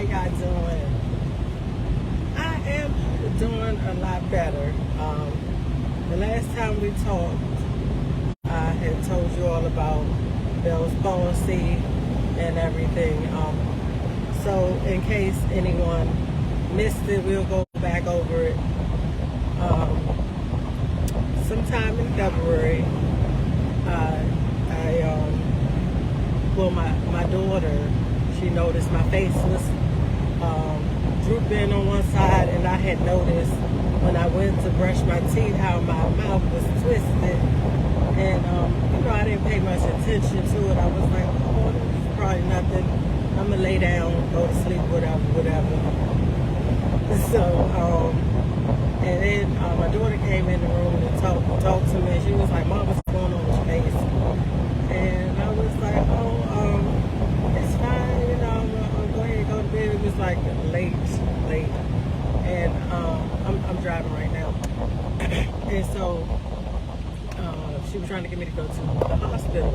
How y'all doing? I am doing a lot better. The last time we talked, I had told you all about Bells Palsy and everything. So in case anyone missed it, we'll go back over it. Sometime in February, my daughter, she noticed my face was drooping on one side, and I had noticed when I went to brush my teeth how my mouth was twisted, and I didn't pay much attention to it. I was like, oh, it's probably nothing. I'm gonna lay down, go to sleep, whatever. So, and then my daughter came in the room and talked to me, and she was like, Mom, what's going on with your face? And I was like, it's fine, I'm go ahead, go to bed. It was like late, and I'm driving right now. And so she was trying to get me to go to the hospital,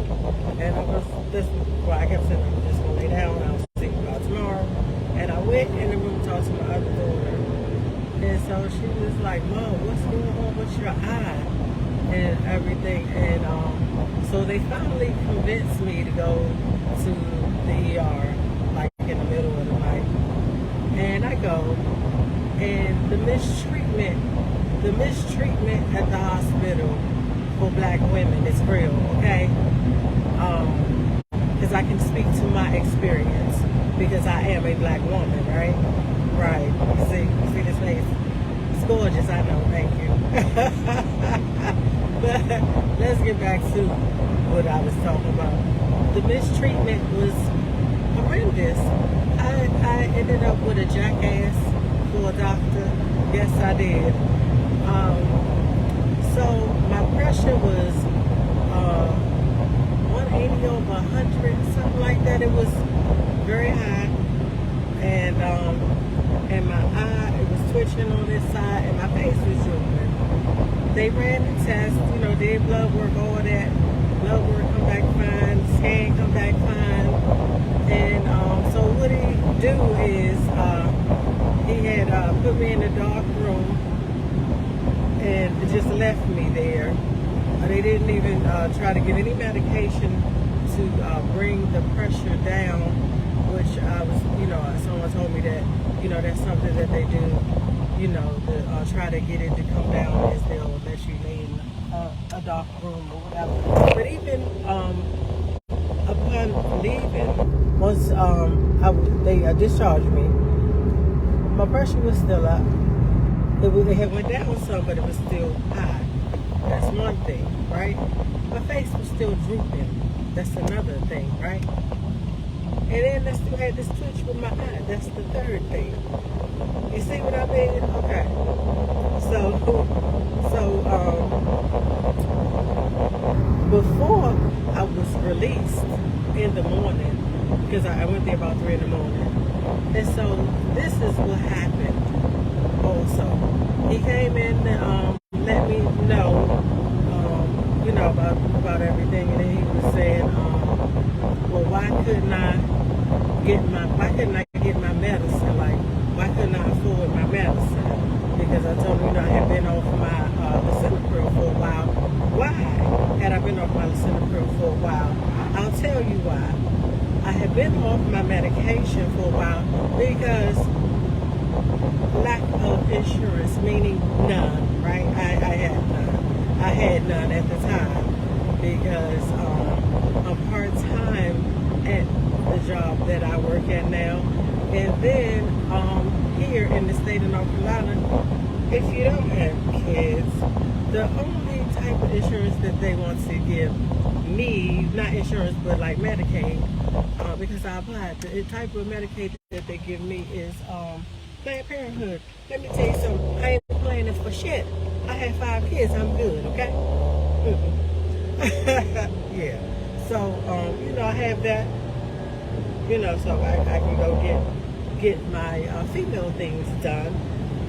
and I kept saying I'm just gonna lay down, I'll see about tomorrow. And I went in the room to talk to my other daughter, and so she was like, Mom, what's going on with your eye and everything? And so they finally convinced me to go to the ER, like in the middle of the night. And I go, and the mistreatment at the hospital for black women is real, okay? Because I can speak to my experience, because I am a black woman, right? Right. You see this face? It's gorgeous, I know, thank you. But let's get back to what I was talking about. The mistreatment was horrendous. I ended up with a jackass for a doctor. Yes, I did. So my pressure was 180 over 100, something like that. It was very high, and my eye, it was twitching on this side, and my face was drooping. They ran the test, did blood work, all that. Blood work come back fine, scan come back fine, and so what he do is he had put me in a dark room and just left me there. They didn't even try to get any medication to bring the pressure down, which I was, someone told me that, that's something that they do, to try to get it to come down, is they'll let you lay in a dark room or whatever. But even upon leaving, once they discharged me, my pressure was still up. It had went down some, but it was still high. That's one thing, right? My face was still drooping. That's another thing, right? And then I still had this twitch with my eye. That's the third thing. You see what I mean? Okay. So before I was released in the morning, because I went there about 3 in the morning, and so this is what happened. Also, he came in and let me know, about everything, and then he was saying, well, why couldn't I get my medicine? Like, why couldn't I afford my medicine? Because I told him, I had been off my lisinopril for a while. Why had I been off my lisinopril for a while? I'll tell you why. I had been off my medication for a while because lack of insurance, meaning none, right? I had none. I had none at the time because I'm part-time at the job that I work at now. And then here in the state of North Carolina, if you don't have kids, the only type of insurance that they want to give me, not insurance, but like Medicaid, because I applied, the type of Medicaid that they give me is Planned Parenthood. Let me tell you something, I ain't planning for shit. I had 5 kids, I'm good, okay? Yeah. So, I have that, so I can go get my female things done.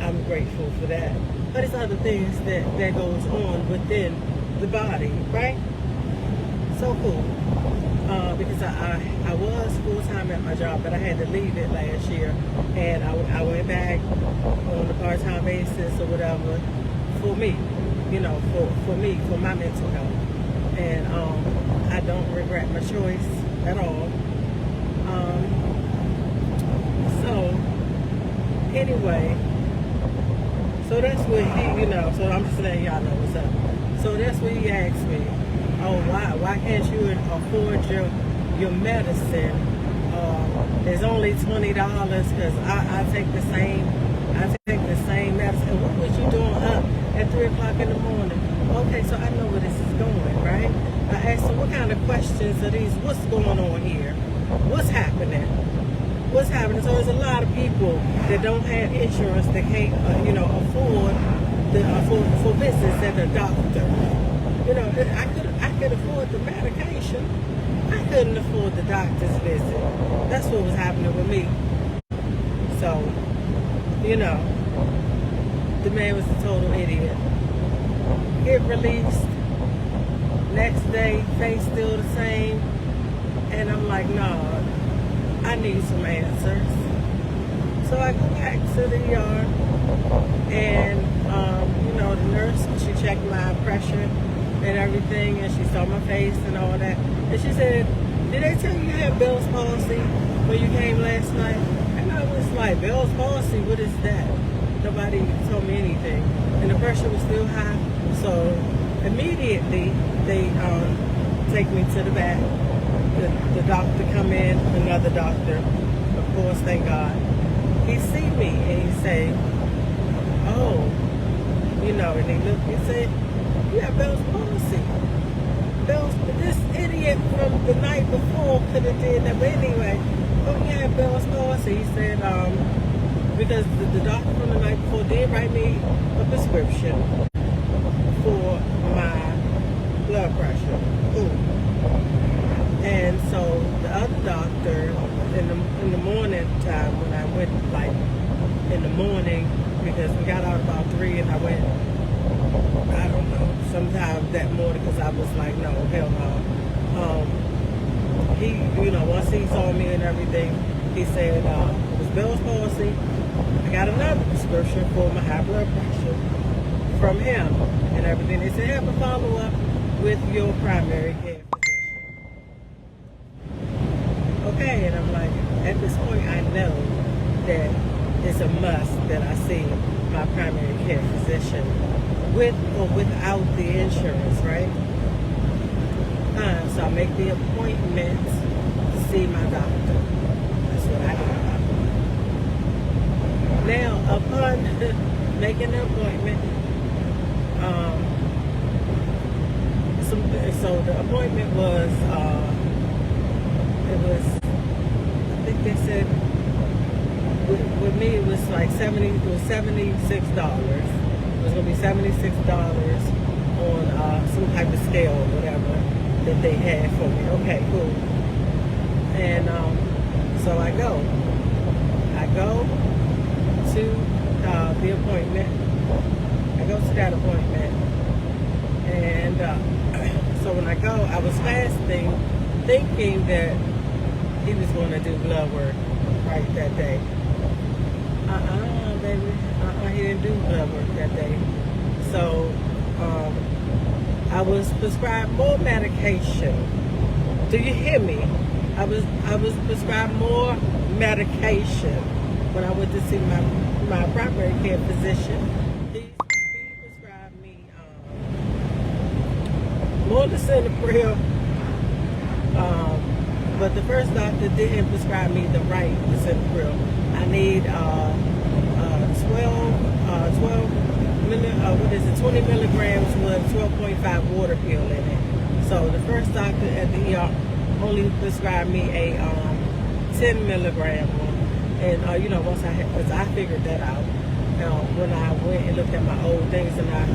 I'm grateful for that. But it's other things that goes on within the body, right? So cool. because I was full-time at my job, but I had to leave it last year, and I went back on a part-time basis or whatever for me, for me, for my mental health. And I don't regret my choice at all. So anyway, so that's what he, so I'm just letting y'all know what's up. So that's what he asked me. Oh, why can't you afford your medicine? It's only $20 because I take the same medicine. And what was you doing up at 3 o'clock in the morning? Okay, so I know where this is going, right? I asked him, what kind of questions are these? What's going on here? What's happening? What's happening? So there's a lot of people that don't have insurance that can't, afford for visits at the doctor. I could afford the medication. I couldn't afford the doctor's visit. That's what was happening with me. So, the man was a total idiot. Get released. Next day, face still the same. And I'm like, no, I need some answers. So I go back to the ER, and the nurse, she checked my pressure and everything, and she saw my face and all that. And she said, did they tell you you had Bells Palsy when you came last night? And I was like, Bells Palsy, what is that? Nobody told me anything. And the pressure was still high. So immediately they take me to the back. The doctor come in, another doctor, of course, thank God. He see me and he say, oh, and he look and say, you have Bells Palsy. This idiot from the night before could have did that. But anyway, oh, you have Bells Palsy. He said, because the doctor from the night before did write me a prescription for my blood pressure. And so the other doctor, in the morning time, when I went, in the morning, because we got out about 3, and I went, I don't know, sometime that morning, because I was like, no, hell no. He, once he saw me and everything, he said, it was Bells Palsy. I got another prescription for my high blood pressure from him and everything. They said, have a follow-up with your primary care physician. Okay, and I'm like, at this point, I know that it's a must that I see my primary care physician with or without the insurance, right? So I make the appointment to see my doctor. That's what I do. Now, upon making the appointment, so the appointment was, I think they said, with me it was like $76. It was going to be $76 on some type of scale or whatever that they had for me. Okay, cool. And so I go to the appointment. I go to that appointment, and so when I go, I was fasting, thinking that he was going to do blood work right that day. Baby. He didn't do blood work that day. So I was prescribed more medication. Do you hear me? I was prescribed more medication when I went to see my primary care physician. He prescribed me more lisinopril. But the first doctor didn't prescribe me the right lisinopril. I need 20 milligrams with 12.5 water pill in it. So the first doctor at the ER only prescribed me a 10 milligram one. And once I figured that out, when I went and looked at my old things, and I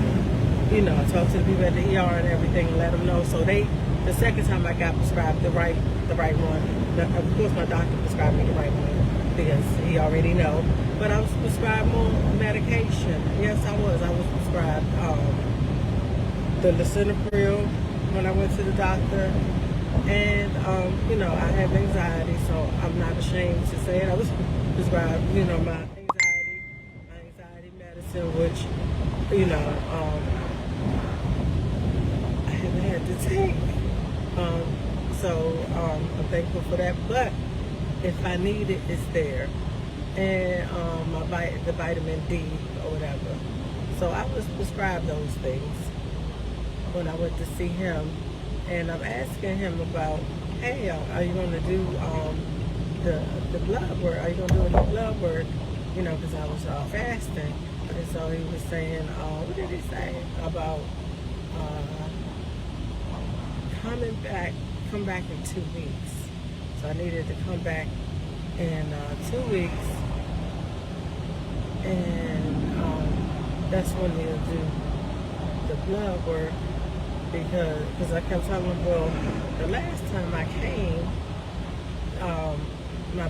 talked to the people at the ER and everything, and let them know. So the second time I got prescribed the right one. Of course, my doctor prescribed me the right one because he already know. But I was prescribed more medication. Yes, I was. I was prescribed the lisinopril when I went to the doctor, And, I have anxiety, so I'm not ashamed to say it. I was prescribed, my anxiety medicine, which, I haven't had to take. I'm thankful for that. But if I need it, it's there. And the vitamin D or whatever. So I was prescribed those things when I went to see him. And I'm asking him about, hey, are you going to do the blood work? Are you going to do any blood work? Because I was fasting. And so he was saying, what did he say? About come back in 2 weeks. So I needed to come back in 2 weeks. And that's when he'll do the blood work. Because I kept telling him, well, the last time I came, my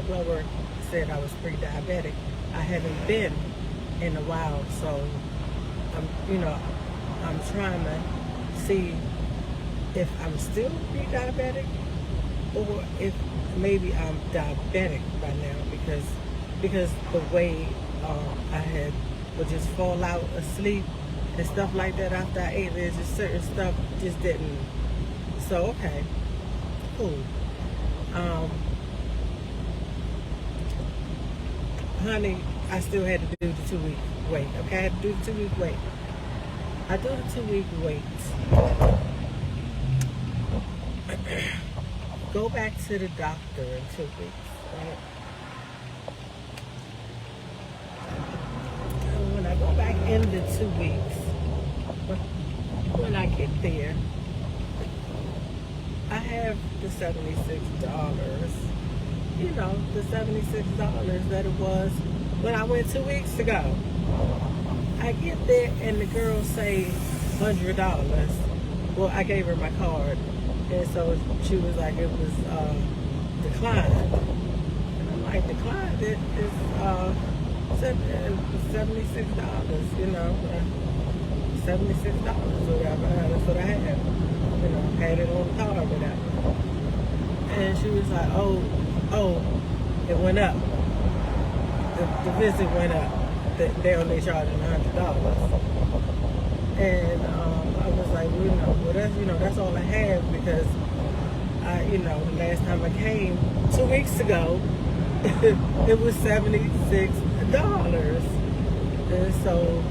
blood work said I was pre-diabetic. I haven't been in a while, so I'm trying to see if I'm still pre-diabetic or if maybe I'm diabetic by now because the way I would just fall out asleep and stuff like that after I ate. There's just certain stuff just didn't. So, okay, cool. Honey, I still had to do the 2 week wait. Okay, I had to do the 2 week wait. I do the 2 week wait. Go back to the doctor in 2 weeks, right? And when I go back in the 2 weeks, when I get there, I have the $76. The $76 that it was when I went 2 weeks ago. I get there and the girl say $100. Well, I gave her my card, and so she was like, it was declined. And I'm like, declined? It is $76, $76 or whatever. That's what I had. Had it on the card or whatever. And she was like, oh, it went up. The visit went up. They only charging $100. And I was like, well, that's all I have because the last time I came 2 weeks ago, it was $76. And so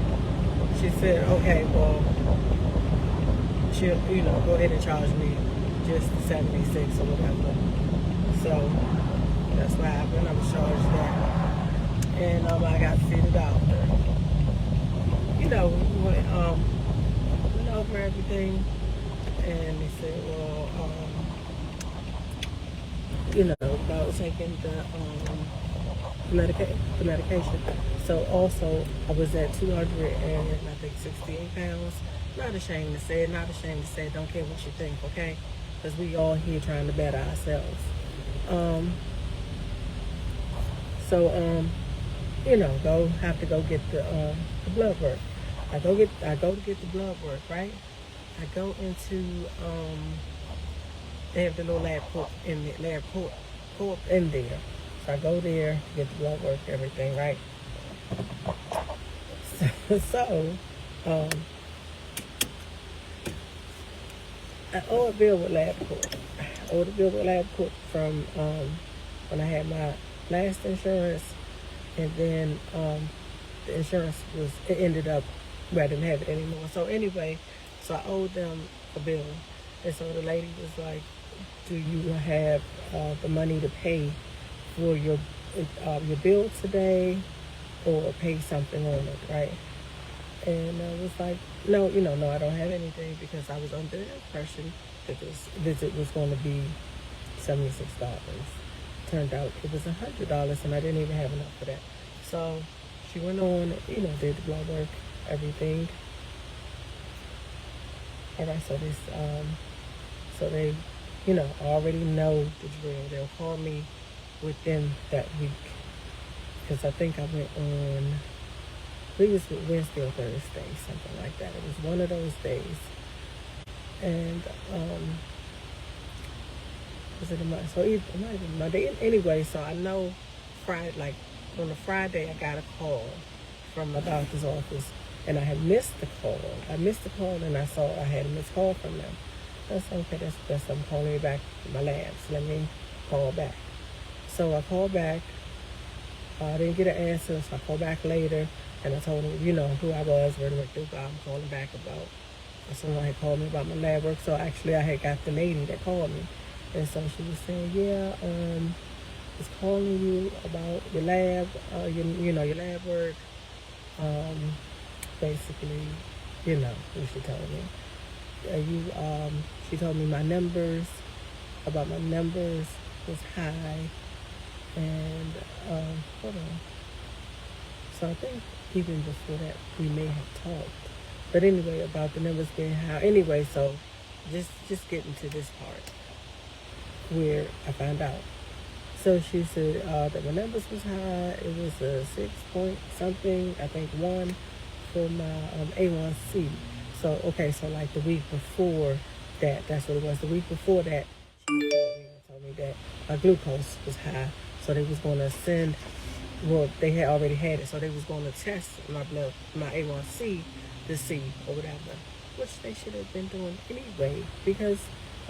she said, okay, well, she'll, go ahead and charge me just 76 or whatever. So that's what happened. I was charged that. And I got to see the doctor. We went over everything, and they said, well, about taking the medication. So also, I was at 268 pounds. Not ashamed to say it, don't care what you think, okay? Because we all here trying to better ourselves. Have to go get the blood work. I go to get the blood work, right? I go into they have the little lab port in there. So I go there, get the blood work, everything, right? I owe a bill with LabCorp. I owed a bill with LabCorp from when I had my last insurance, and then the insurance ended up where I didn't have it anymore. So anyway, so I owed them a bill, and so the lady was like, "Do you have the money to pay for your bill today, or pay something on it, right?" And I was like, no, I don't have anything, because I was under the impression that this visit was going to be $76. Turned out it was $100, and I didn't even have enough for that. So she went on, did the blood work, everything. All right, so this, so they, already know the drill. They'll call me within that week, because I think I went on, I believe it was Wednesday or Thursday, something like that. It was one of those days. And Was it a Monday? So it might have been Monday. Anyway, so I know Friday, like on a Friday, I got a call from my doctor's office, and I had missed the call. I missed the call, and I saw I had a missed call from them. I said, okay, that's best. I'm calling you back to my labs. Let me call back. So I called back. I didn't get an answer, so I called back later, and I told them, who I was, where I'm calling back about. Someone had called me about my lab work, so actually I had got the lady that called me. And so she was saying, yeah, it's calling you about your lab, your lab work. Basically, what she told me. She told me my numbers was high. And, hold on. So I think even before that, we may have talked. But anyway, about the numbers being high. Anyway, so just getting to this part where I found out. So she said that my numbers was high. It was a 6 point something, I think 1 for my A1C. So, okay, so like the week before that's what it was. The week before that, she called me and told me that my glucose was high. So they was going to send, they had already had it. So they was going to test my A1C to see or whatever, which they should have been doing anyway because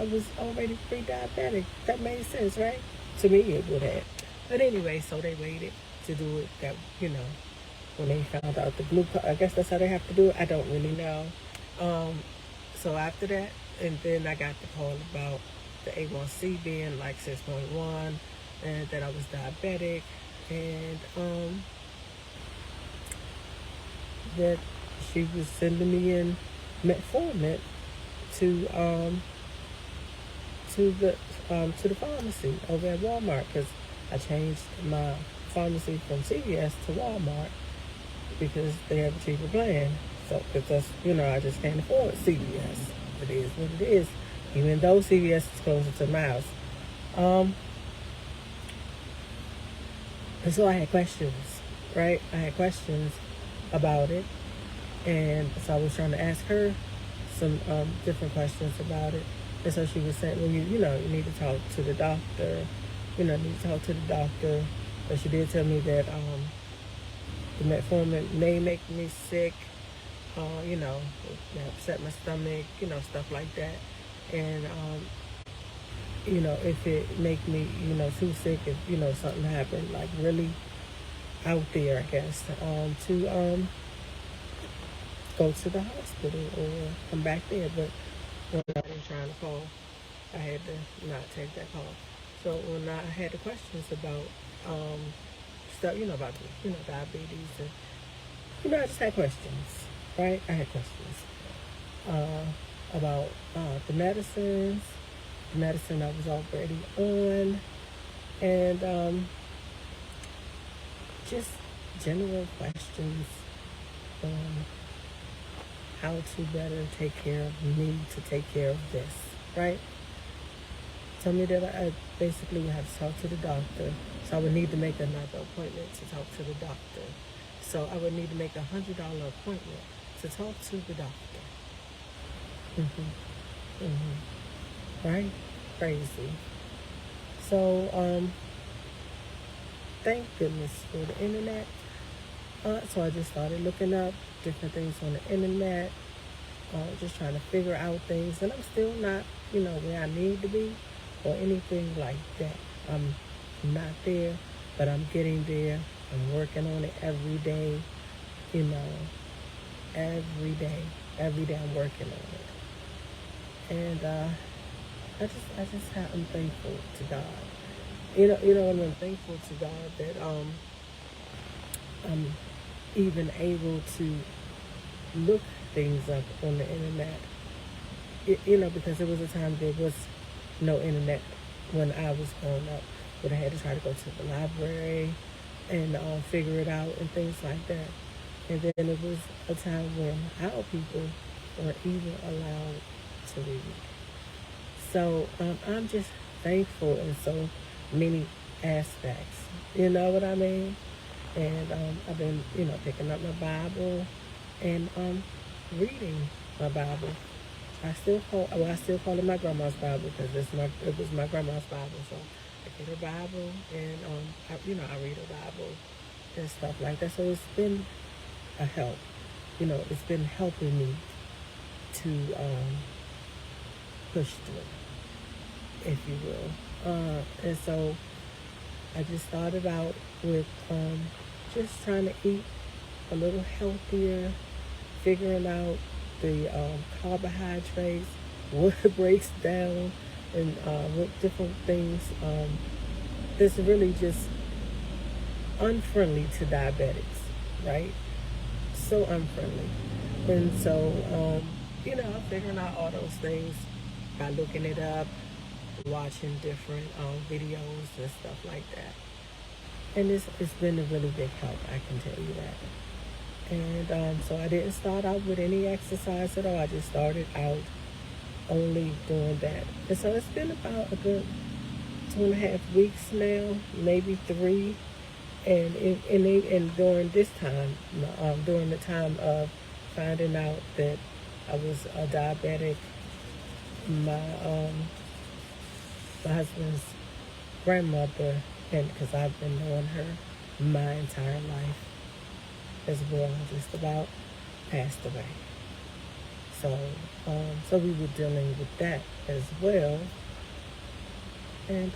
I was already pre-diabetic. That made sense, right? To me, it would have. But anyway, so they waited to do it. That when they found out the glucose, I guess that's how they have to do it. I don't really know. So after that, and then I got the call about the A1C being like 6.1, and that I was diabetic, and that she was sending me in metformin to the pharmacy over at Walmart, because I changed my pharmacy from CVS to Walmart because they have a cheaper plan. So, because that's, I just can't afford CVS. It is what it is, even though CVS is closer to my house. And so I had questions, right? I had questions about it. And so I was trying to ask her some different questions about it. And so she was saying, well, you need to talk to the doctor. But she did tell me that the metformin may make me sick, upset my stomach, stuff like that. And, if it make me, too sick, if, something happened, like really out there, I guess, to go to the hospital or come back there. But when I was trying to call, I had to not take that call. So when I had the questions about stuff, about diabetes, and I just had questions, right? I had questions about the medicine I was already on, and just general questions on how to better take care of me to take care of this, right? Told me that I basically would have to talk to the doctor. So I would need to make another appointment to talk to the doctor. So I would need to make $100 appointment to talk to the doctor. Right? Crazy. So, thank goodness for the internet. So I just started looking up different things on the internet, just trying to figure out things. And I'm still not, where I need to be or anything like that. I'm not there, but I'm getting there. I'm working on it every day, every day. Every day I'm working on it. And I'm thankful to God. I'm thankful to God that I'm even able to look things up on the internet. Because there was a time there was no internet when I was growing up, but I had to try to go to the library and figure it out and things like that. And then it was a time when our people weren't even allowed to read. So I'm just thankful in so many aspects. You know what I mean? And I've been, picking up my Bible and reading my Bible. I still call it my grandma's Bible because it was my grandma's Bible. So I get her Bible and I read her Bible and stuff like that. So it's been a help. It's been helping me to push through, if you will. And so I just started out with just trying to eat a little healthier, figuring out the carbohydrates, what breaks down, and what different things that's really just unfriendly to diabetics, right? So unfriendly. And so, I'm figuring out all those things by looking it up, watching different videos and stuff like that. And it's been a really big help, I can tell you that. And so I didn't start out with any exercise at all. I just started out only doing that. And so it's been about a good 2.5 weeks now, maybe 3. And during this time, during the time of finding out that I was a diabetic, my husband's grandmother, and because I've been knowing her my entire life as well, just about passed away. So we were dealing with that as well. And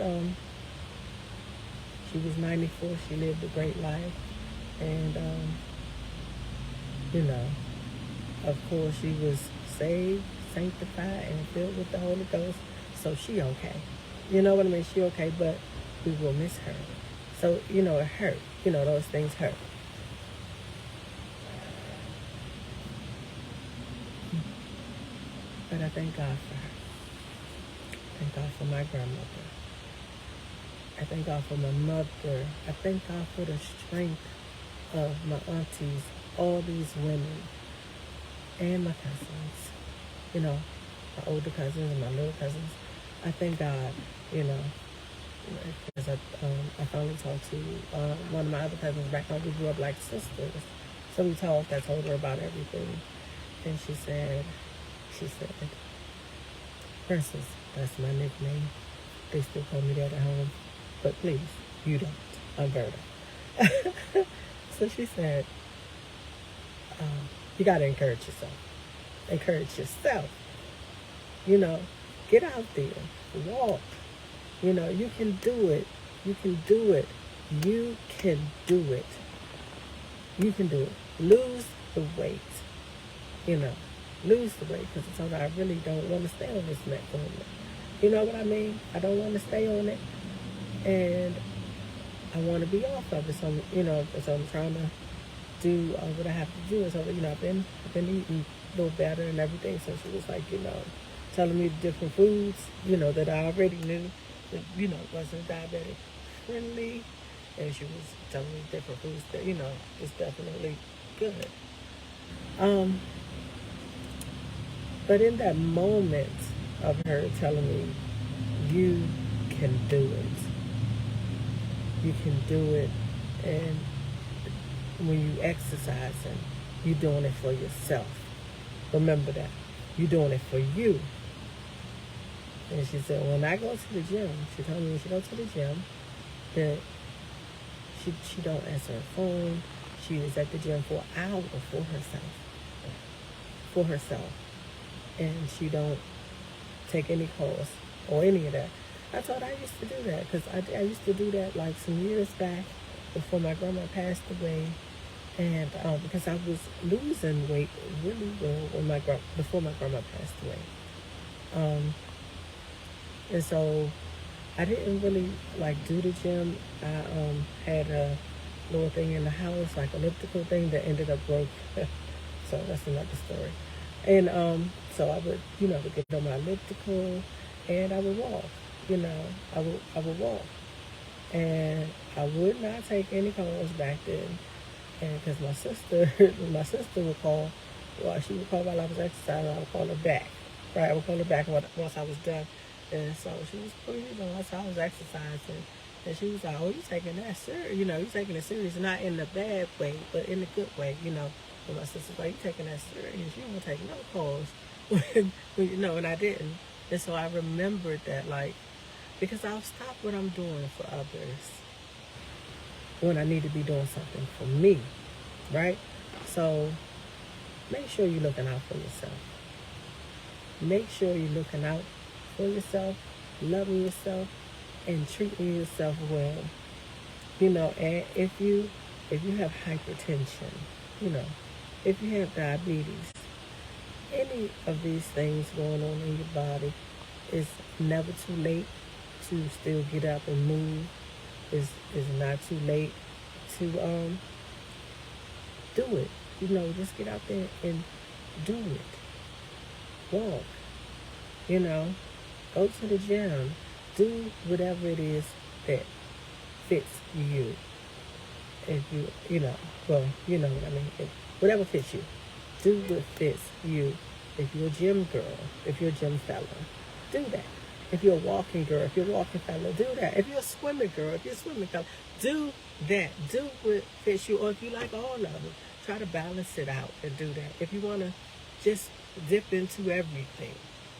she was 94. She lived a great life. And, of course, she was saved, sanctified, and filled with the Holy Ghost. So she okay. You know what I mean? She okay, but we will miss her. So, it hurt. Those things hurt. But I thank God for her. Thank God for my grandmother. I thank God for my mother. I thank God for the strength of my aunties, all these women, and my cousins. My older cousins and my little cousins. I thank God, because I finally talked to one of my other cousins back home. We grew up like sisters. So we talked. I told her about everything. And she said, Princess, that's my nickname. They still call me that at home. But please, you don't. I'm Berta. So she said, you got to encourage yourself. Encourage yourself. Get out there. Walk. You can do it. You can do it. You can do it. You can do it. Lose the weight. Lose the weight, because I told her I really don't want to stay on this metformin. You know what I mean? I don't want to stay on it. And I want to be off of it. So, so I'm trying to do what I have to do. And so, I've been eating a little better and everything. So she was like, telling me the different foods, that I already knew that, wasn't diabetic friendly. And she was telling me different foods that, is definitely good. But in that moment of her telling me, you can do it. You can do it. And when you exercise, and you're doing it for yourself. Remember that. You're doing it for you. And she said, when I go to the gym, she told me when she goes to the gym, that she don't answer her phone. She is at the gym for an hour for herself. For herself. And she don't take any calls or any of that. I told her I used to do that, because I used to do that like some years back before my grandma passed away. And because I was losing weight really well before my grandma passed away. And so I didn't really do the gym. I had a little thing in the house, like elliptical thing that ended up broke. So that's another story. And so I would, would get on my elliptical, and I would walk. I would walk, and I would not take any calls back then. And because my sister would call, she would call while I was exercising. I would call her back, right? I would call her back once I was done. And so she was pretty, once I was exercising, and she was like, "Oh, you taking that serious? You taking it serious, not in the bad way, but in the good way, And my sister's like, "You taking that serious? You don't take no calls." and I didn't. And so I remembered that, like, because I'll stop what I'm doing for others when I need to be doing something for me, right? So make sure you're looking out for yourself. Make sure you're looking out for yourself, loving yourself, and treating yourself well. And if you have hypertension, if you have diabetes, any of these things going on in your body, it's never too late to still get up and move. It's not too late to do it. Just get out there and do it. Walk. Go to the gym. Do whatever it is that fits you. If what I mean. Whatever fits you. Do what fits you. If you're a gym girl, if you're a gym fella, do that. If you're a walking girl, if you're a walking fella, do that. If you're a swimming girl, if you're a swimming fella, do that. Do what fits you. Or if you like all of them, try to balance it out and do that. If you want to just dip into everything,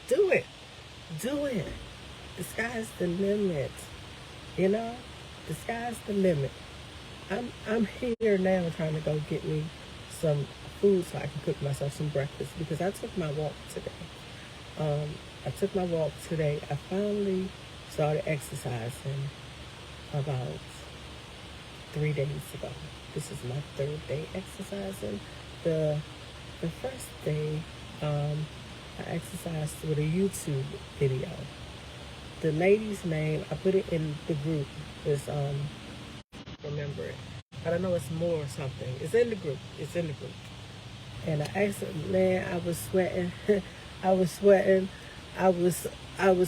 do it. Do it. The sky's the limit. The sky's the limit. I'm here now trying to go get me some food so I can cook myself some breakfast because I took my walk today. I finally started exercising about 3 days ago. This is my 3rd day exercising. The first day, I exercised with a YouTube video. The lady's name, I put it in the group, is remember it. But I know it's more or something. It's in the group. And I asked her, man, I was sweating. I was sweating. I was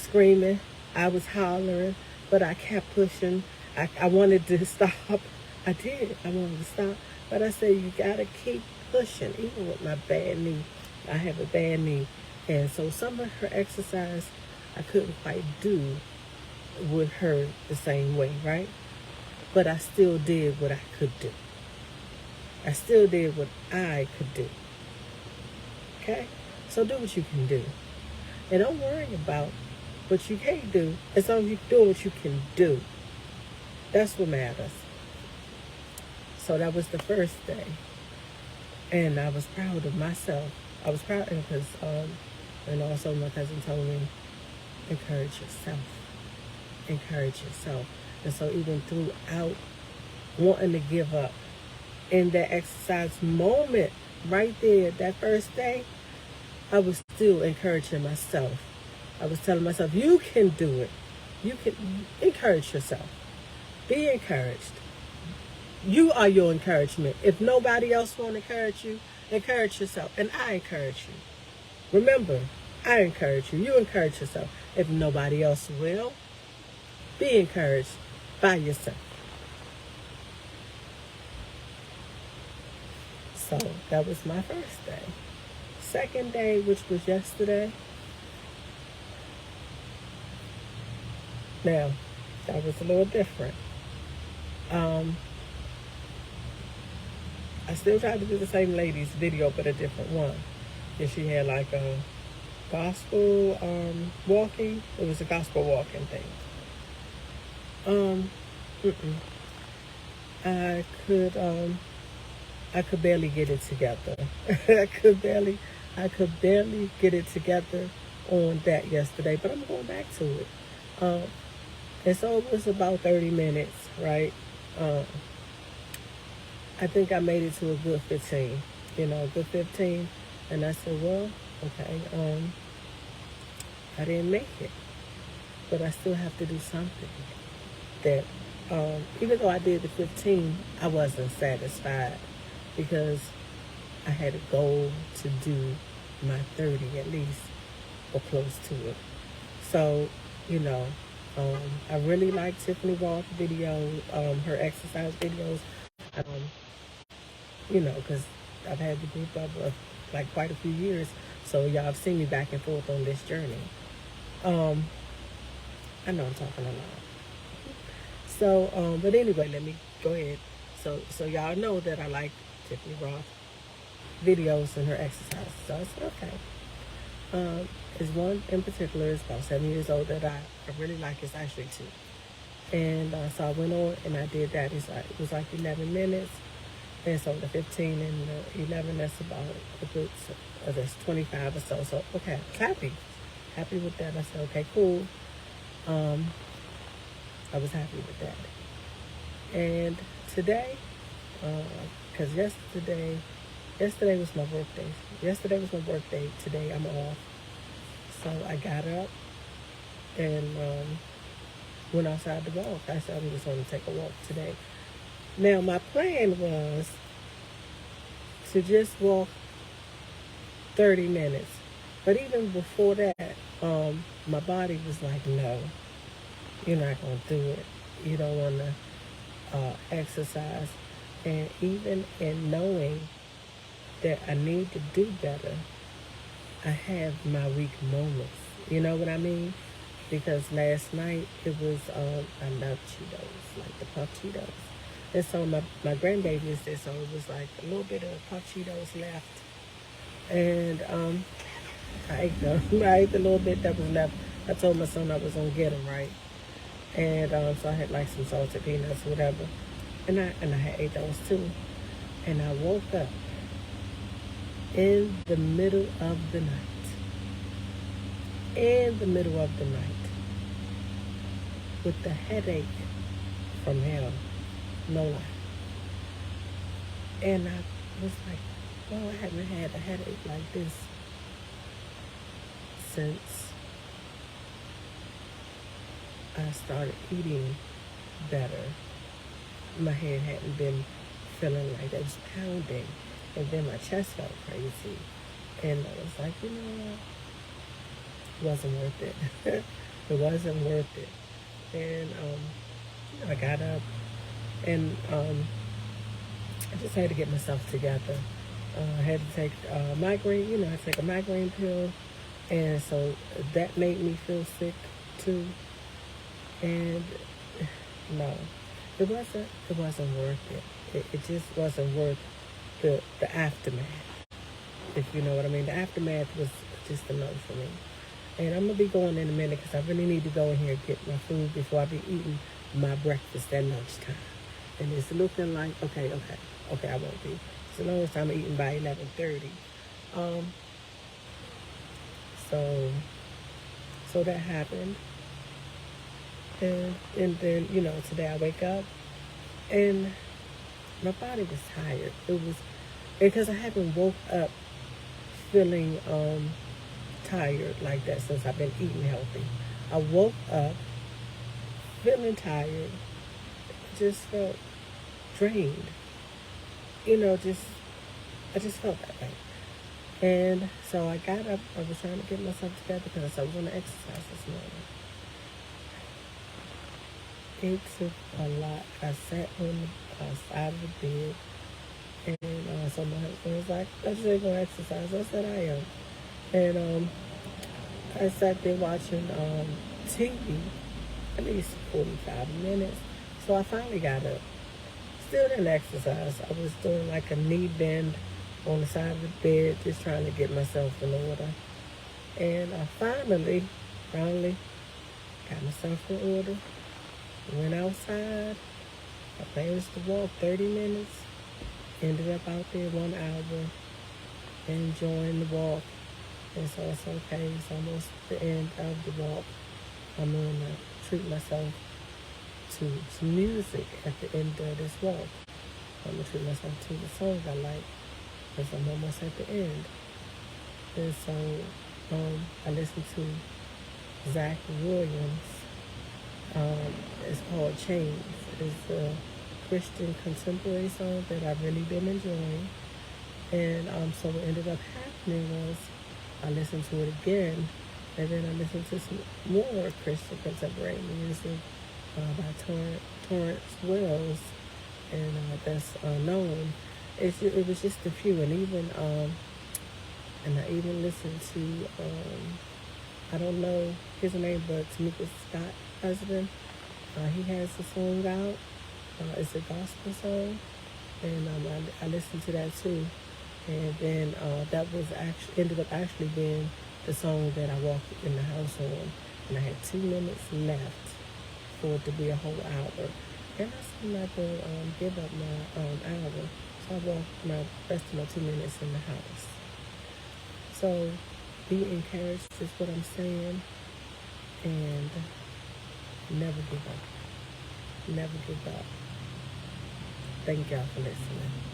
screaming. I was hollering. But I kept pushing. I wanted to stop. I did. I wanted to stop. But I said, you got to keep pushing. Even with my bad knee. I have a bad knee. And so some of her exercise I couldn't quite do with her the same way, right? But I still did what I could do. I still did what I could do. Okay? So do what you can do. And don't worry about what you can't do. As long as you do what you can do. That's what matters. So that was the first day. And I was proud of myself. I was proud because, and also my cousin told me, encourage yourself. Encourage yourself. And so even throughout wanting to give up, in that exercise moment, right there, that first day, I was still encouraging myself. I was telling myself, you can do it. You can encourage yourself. Be encouraged. You are your encouragement. If nobody else won't encourage you, encourage yourself. And I encourage you. Remember, I encourage you. You encourage yourself. If nobody else will, be encouraged by yourself. So that was my first day. Second day, which was yesterday. Now, that was a little different. I still tried to do the same lady's video, but a different one. And she had like a gospel walking. It was a gospel walking thing. I could barely get it together. I could barely get it together on that yesterday, but I'm going back to it. And so it was about 30 minutes, right? I think I made it to a good 15, a good 15. And I said, well, okay, I didn't make it, but I still have to do something. That, even though I did the 15, I wasn't satisfied because I had a goal to do my 30 at least, or close to it. So, I really like Tiffany Rothe videos, her exercise videos, because I've had the group of like quite a few years, so y'all have seen me back and forth on this journey. I know I'm talking a lot. So, but anyway, let me go ahead. So y'all know that I like Tiffany Rothe videos and her exercise. So I said, okay. Is one in particular, is about 7 years old, that I really like. It's actually two. And so I went on and I did that. It was like 11 minutes. And so the 15 and the 11, that's about a good, that's 25 or so. So, okay, I was happy. Happy with that. I said, okay, cool. I was happy with that. And today, because yesterday was my birthday. Yesterday was my birthday. Today I'm off. So I got up and went outside to walk. I said, I'm just going to take a walk today. Now, my plan was to just walk 30 minutes. But even before that, my body was like, no, you're not going to do it. You don't want to exercise. And even in knowing that I need to do better, I have my weak moments. You know what I mean? Because last night it was, I love Cheetos, like the puff Cheetos. And so my grandbaby is there, so it was like a little bit of puff Cheetos left. And I ate them. I ate the little bit that was left. I told my son I was going to get them, right? And so I had like some salted peanuts or whatever. And I had ate those too. And I woke up in the middle of the night. In the middle of the night. With the headache from hell. No lie. And I was like, well, I haven't had a headache like this since I started eating better. My head hadn't been feeling like that. It was pounding. And then my chest felt crazy. And I was like, you know what? It wasn't worth it. It wasn't worth it. And I got up and I just had to get myself together. I had to take migraine, I take a migraine pill. And so that made me feel sick too. And no, it wasn't worth it. It just wasn't worth the aftermath, if you know what I mean. The aftermath was just a no for me. And I'm going to be going in a minute because I really need to go in here and get my food before I be eating my breakfast at lunchtime. And it's looking like, okay, I won't be. As long as I'm eating by 11:30. So that happened. And then, today I wake up and my body was tired. It was because I haven't woke up feeling tired like that since I've been eating healthy. I woke up feeling tired, just felt drained. I just felt that way. And so I got up, I was trying to get myself together because I was going to exercise this morning. It took a lot. I sat on the side of the bed, and so my husband was like, I just ain't going to exercise. I said, I am. And I sat there watching TV, at least 45 minutes. So I finally got up. Still didn't exercise. I was doing like a knee bend on the side of the bed, just trying to get myself in order. And I finally got myself in order. Went outside. I planned to walk 30 minutes. Ended up out there 1 hour, enjoying the walk. And so it's okay. It's almost the end of the walk. I'm going to treat myself to some music at the end of this walk. I'm going to treat myself to the songs I like because I'm almost at the end. And so I listened to Zach Williams. It's called Chains. It's a Christian contemporary song that I've really been enjoying. And so what ended up happening was I listened to it again, and then I listened to some more Christian contemporary music by Torrance Wells, and that's known. It was just a few, and even and I even listened to I don't know his name, but Tamika Scott husband. He has a song out. It's a gospel song, and I listened to that too. And then that was ended up being the song that I walked in the house on, and I had 2 minutes left for it to be a whole hour. And I said I'm not going to give up my hour. So I walked my rest of my 2 minutes in the house. So be encouraged is what I'm saying. And never give up. Never give up. Thank y'all for listening.